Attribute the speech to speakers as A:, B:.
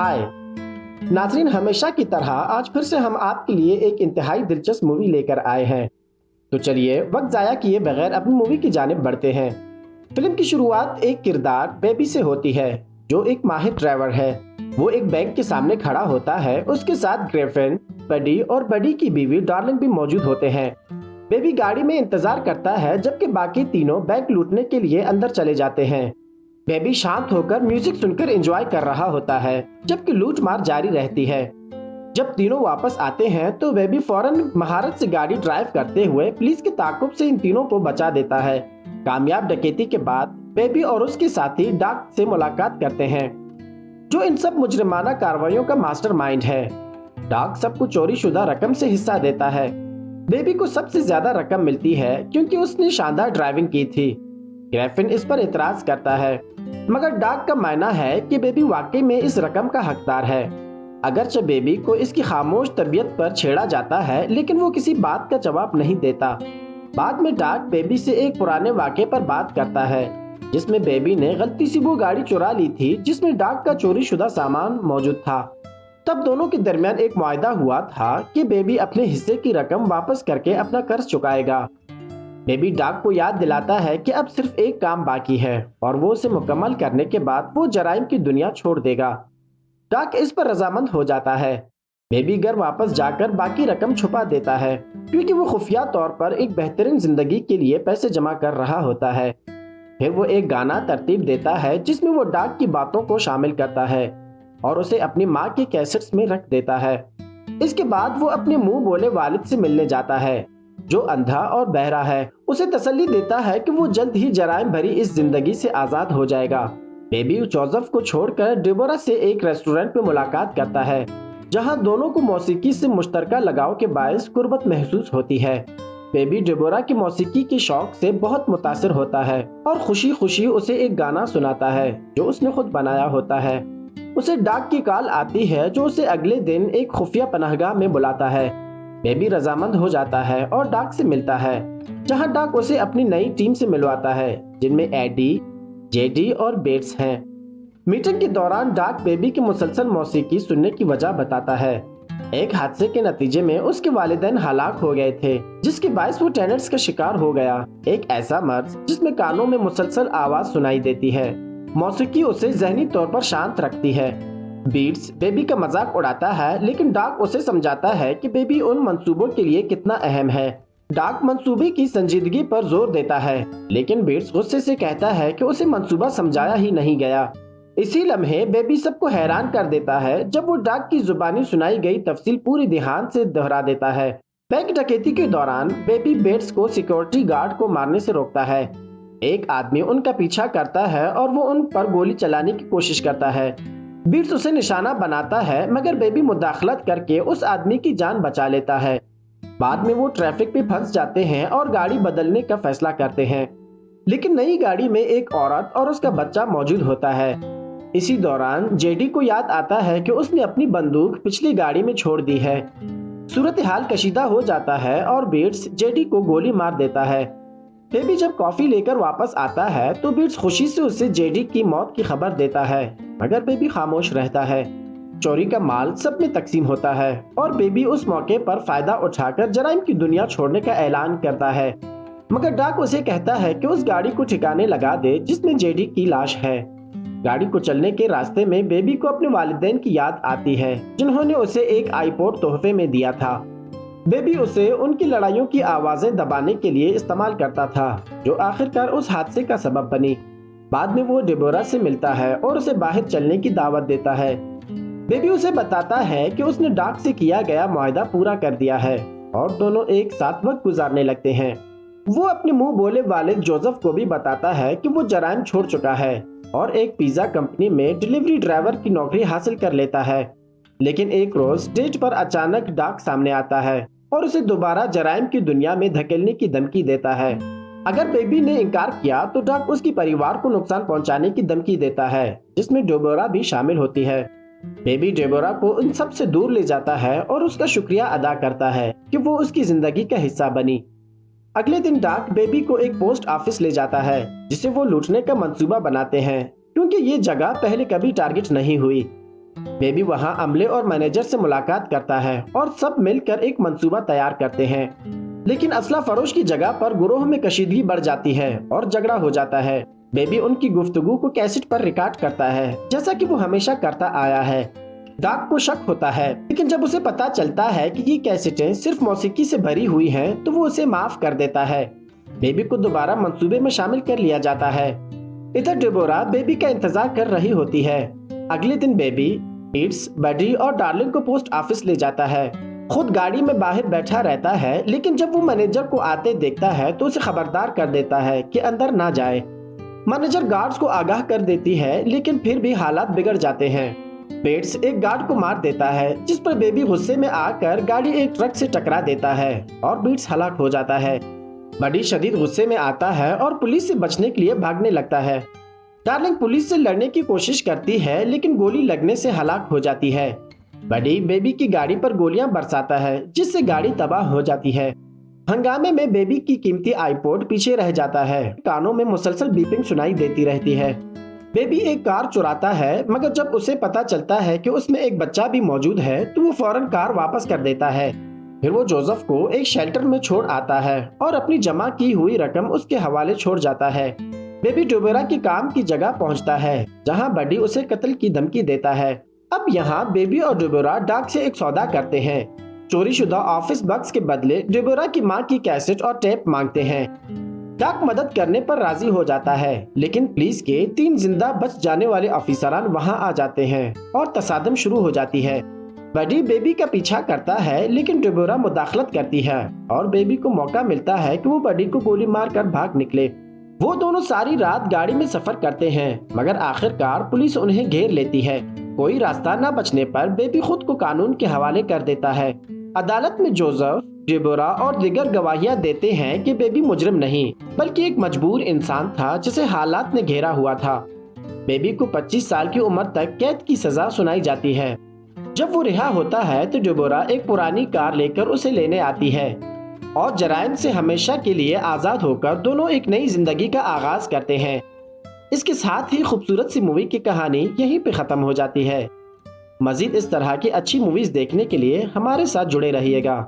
A: हाय नाज़रीन, हमेशा की तरह आज फिर से हम आपके लिए एक इंतहाई दिलचस्प मूवी लेकर आए हैं। तो चलिए वक्त ज़ाया किए बगैर अपनी मूवी की जानिब बढ़ते हैं। फिल्म की शुरुआत एक किरदार बेबी से होती है जो एक माहिर ड्राइवर है। वो एक बैंक के सामने खड़ा होता है। उसके साथ ग्रेफेन, बडी और बडी की बीवी डार्लिंग भी मौजूद होते हैं। बेबी गाड़ी में इंतजार करता है जबकि बाकी तीनों बैंक लूटने के लिए अंदर चले जाते हैं। बेबी शांत होकर म्यूजिक सुनकर एंजॉय कर रहा होता है जबकि लूट मार जारी रहती है। जब तीनों वापस आते हैं तो बेबी फौरन महारत से गाड़ी ड्राइव करते हुए पुलिस के ताक़ुब से इन तीनों को बचा देता है। कामयाब डकैती के बाद बेबी और उसके साथी डाक से मुलाकात करते हैं जो इन सब मुजरिमाना कार्रवाइयों का मास्टरमाइंड है। डाक सबको चोरी शुदा रकम से हिस्सा देता है। बेबी को सबसे ज्यादा रकम मिलती है क्योंकि उसने शानदार ड्राइविंग की थी। ग्रेफिन इस पर एतराज करता है मगर डाक का मानना है कि बेबी वाकई में इस रकम का हकदार है। अगरचे बेबी को इसकी खामोश तबीयत पर छेड़ा जाता है लेकिन वो किसी बात का जवाब नहीं देता। बाद में डाक बेबी से एक पुराने वाक़े पर बात करता है जिसमें बेबी ने गलती से वो गाड़ी चुरा ली थी जिसमें डाक का चोरी शुदा सामान मौजूद था। तब दोनों के दरमियान एक मुआहदा हुआ था कि बेबी अपने हिस्से की रकम वापस करके अपना कर्ज चुकाएगा। बेबी डाक को याद दिलाता है कि अब सिर्फ एक काम बाकी है और वो उसे मुकम्मल करने के बाद वो जराइम की दुनिया छोड़ देगा। डाक इस पर रजामंद हो जाता है। बेबी घर वापस जाकर बाकी रकम छुपा देता है क्योंकि वो खुफिया तौर पर एक बेहतरीन जिंदगी के लिए पैसे जमा कर रहा होता है। फिर वो एक गाना तरतीब देता है जिसमें वो डाक की बातों को शामिल करता है और उसे अपनी माँ के कैसेट्स में रख देता है। इसके बाद वो अपने मुंह बोले वालिद से मिलने जाता है जो अंधा और बहरा है। उसे तसल्ली देता है कि वो जल्द ही जराइम भरी इस जिंदगी से आजाद हो जाएगा। बेबी जोसेफ को छोड़कर डेबोरा से एक रेस्टोरेंट में मुलाकात करता है जहां दोनों को मौसीकी से मुश्तरका लगाव के बायस कुर्बत महसूस होती है। बेबी डेबोरा की मौसीकी के शौक से बहुत मुतासिर होता है और खुशी खुशी उसे एक गाना सुनाता है जो उसने खुद बनाया होता है। उसे डाक की कॉल आती है जो उसे अगले दिन एक खुफिया पनाहगाह में बुलाता है। बेबी रजामंद हो जाता है और डाक से मिलता है जहां डाक उसे अपनी नई टीम से मिलवाता है जिनमें एडी, जेडी और बेट्स हैं। मीटिंग के दौरान डाक बेबी की मुसलसल मौसीकी सुनने की वजह बताता है। एक हादसे के नतीजे में उसके वालिदैन हलाक हो गए थे जिसके बायस वो टेनेट्स का शिकार हो गया। एक ऐसा मर्ज जिसमें कानों में मुसलसल आवाज सुनाई देती है। मौसीकी उसे जहनी तौर पर शांत रखती है। बीट्स बेबी का मजाक उड़ाता है लेकिन डाक उसे समझाता है कि बेबी उन मंसूबों के लिए कितना अहम है। डाक मंसूबे की संजीदगी पर जोर देता है लेकिन बीट्स गुस्से से कहता है कि उसे मंसूबा समझाया ही नहीं गया। इसी लम्हे बेबी सबको हैरान कर देता है जब वो डाक की जुबानी सुनाई गई तफसील पूरी ध्यान से दोहरा देता है। बैंक डकैती के दौरान बेबी बेट्स को सिक्योरिटी गार्ड को मारने से रोकता है। एक आदमी उनका पीछा करता है और वो उन पर गोली चलाने की कोशिश करता है। बीट्स उसे निशाना बनाता है मगर बेबी मुदाखलत करके उस आदमी की जान बचा लेता है। बाद में वो ट्रैफिक पे फंस जाते हैं और गाड़ी बदलने का फैसला करते हैं लेकिन नई गाड़ी में एक औरत और उसका बच्चा मौजूद होता है। इसी दौरान जेडी को याद आता है कि उसने अपनी बंदूक पिछली गाड़ी में छोड़ दी है। सूरत हाल कशीदा हो जाता है और बीट्स जेडी को गोली मार देता है। बेबी जब कॉफी लेकर वापस आता है तो बीट्स खुशी से उसे जेडी की मौत की खबर देता है मगर बेबी खामोश रहता है। चोरी का माल सब में तकसीम होता है और बेबी उस मौके पर फायदा उठाकर जराइम की दुनिया छोड़ने का ऐलान करता है मगर डाक उसे कहता है कि उस गाड़ी को ठिकाने लगा दे जिसमें जेडी की लाश है। गाड़ी को चलने के रास्ते में बेबी को अपने वालिदैन की याद आती है जिन्होंने उसे एक आईपॉड तोहफे में दिया था। बेबी उसे उनकी लड़ाइयों की आवाजें दबाने के लिए इस्तेमाल करता था जो आखिरकार उस हादसे का सबब बनी। बाद में वो डेबोरा से मिलता है और उसे बाहर चलने की दावत देता है। बेबी उसे बताता है कि उसने डाक से किया गया मुआहदा पूरा कर दिया है और दोनों एक साथ वक्त गुजारने लगते हैं। वो अपने मुंह बोले वालिद जोसेफ को भी बताता है कि वो जराइम छोड़ चुका है और एक पिज्जा कंपनी में डिलीवरी ड्राइवर की नौकरी हासिल कर लेता है। लेकिन एक रोज डेट पर अचानक डाक सामने आता है और उसे दोबारा जराइम की दुनिया में धकेलने की धमकी देता है। अगर बेबी ने इनकार किया तो डाक उसके परिवार को नुकसान पहुंचाने की धमकी देता है जिसमें डेबोरा भी शामिल होती है। बेबी डेबोरा को उन सब से दूर ले जाता है और उसका शुक्रिया अदा करता है कि वो उसकी जिंदगी का हिस्सा बनी। अगले दिन डाक बेबी को एक पोस्ट ऑफिस ले जाता है जिसे वो लूटने का मंसूबा बनाते हैं क्योंकि ये जगह पहले कभी टारगेट नहीं हुई। بیبی وہاں عملے اور مینیجر سے ملاقات کرتا ہے اور سب مل کر ایک منصوبہ تیار کرتے ہیں، لیکن اسلحہ فروش کی جگہ پر گروہ میں کشیدگی بڑھ جاتی ہے اور جھگڑا ہو جاتا ہے۔ بیبی ان کی گفتگو کو کیسٹ پر ریکارڈ کرتا ہے جیسا کہ وہ ہمیشہ کرتا آیا ہے۔ ڈاک کو شک ہوتا ہے، لیکن جب اسے پتا چلتا ہے کہ یہ کیسٹیں صرف موسیقی سے بھری ہوئی ہیں تو وہ اسے معاف کر دیتا ہے۔ بیبی کو دوبارہ منصوبے میں شامل کر لیا جاتا ہے۔ ادھر ڈیبورا بیبی کا انتظار کر رہی ہوتی ہے۔ اگلے دن بیبی پیٹس، بڈی اور ڈارلنگ کو پوسٹ آفس لے جاتا ہے۔ خود گاڑی میں باہر بیٹھا رہتا ہے، لیکن جب وہ مینیجر کو آتے دیکھتا ہے تو اسے خبردار کر دیتا ہے کہ اندر نہ جائے۔ مینیجر گارڈز کو آگاہ کر دیتی ہے، لیکن پھر بھی حالات بگڑ جاتے ہیں۔ پیٹس ایک گارڈ کو مار دیتا ہے، جس پر بیبی غصے میں آ کر گاڑی ایک ٹرک سے ٹکرا دیتا ہے اور پیٹس ہلاک ہو جاتا ہے۔ بڈی شدید غصے میں آتا ہے اور پولیس سے بچنے کے لیے بھاگنے لگتا ہے۔ ڈارلنگ پولیس سے لڑنے کی کوشش کرتی ہے، لیکن گولی لگنے سے ہلاک ہو جاتی ہے۔ بڈی بیبی کی گاڑی پر گولیاں برساتا ہے، جس سے گاڑی تباہ ہو جاتی ہے۔ ہنگامے میں بیبی کی قیمتی آئی پوڈ پیچھے رہ جاتا ہے، کانوں میں مسلسل بیپنگ سنائی دیتی رہتی ہے۔ بیبی ایک کار چراتا ہے، مگر جب اسے پتا چلتا ہے کہ اس میں ایک بچہ بھی موجود ہے تو وہ فوراً کار واپس کر دیتا ہے۔ پھر وہ جوزف کو ایک شیلٹر میں چھوڑ آتا ہے اور اپنی جمع کی ہوئی رقم اس کے حوالے چھوڑ جاتا ہے۔ بیبی ڈیبورا کی کام کی جگہ پہنچتا ہے، جہاں بڈی اسے قتل کی دھمکی دیتا ہے۔ اب یہاں بیبی اور ڈیبورا ڈاک سے ایک سودا کرتے ہیں۔ چوری شدہ آفس بکس کے بدلے ڈیبورا کی ماں کی کیسٹ اور ٹیپ مانگتے ہیں۔ ڈاک مدد کرنے پر راضی ہو جاتا ہے، لیکن پولیس کے 3 زندہ بچ جانے والے افسران وہاں آ جاتے ہیں اور تصادم شروع ہو جاتی ہے۔ بڈی بیبی کا پیچھا کرتا ہے، لیکن ڈیبورا مداخلت کرتی ہے اور بیبی کو موقع ملتا ہے کہ وہ بڈی کو گولی مار کر بھاگ نکلے۔ وہ دونوں ساری رات گاڑی میں سفر کرتے ہیں، مگر آخر کار پولیس انہیں گھیر لیتی ہے۔ کوئی راستہ نہ بچنے پر بیبی خود کو قانون کے حوالے کر دیتا ہے۔ عدالت میں جوزف، ڈیبورا اور دیگر گواہیاں دیتے ہیں کہ بیبی مجرم نہیں، بلکہ ایک مجبور انسان تھا جسے حالات نے گھیرا ہوا تھا۔ بیبی کو 25 سال کی عمر تک قید کی سزا سنائی جاتی ہے۔ جب وہ رہا ہوتا ہے تو ڈیبورا ایک پرانی کار لے کر اسے لینے آتی ہے اور جرائم سے ہمیشہ کے لیے آزاد ہو کر دونوں ایک نئی زندگی کا آغاز کرتے ہیں۔ اس کے ساتھ ہی خوبصورت سی مووی کی کہانی یہیں پہ ختم ہو جاتی ہے۔ مزید اس طرح کی اچھی موویز دیکھنے کے لیے ہمارے ساتھ جڑے رہیے گا۔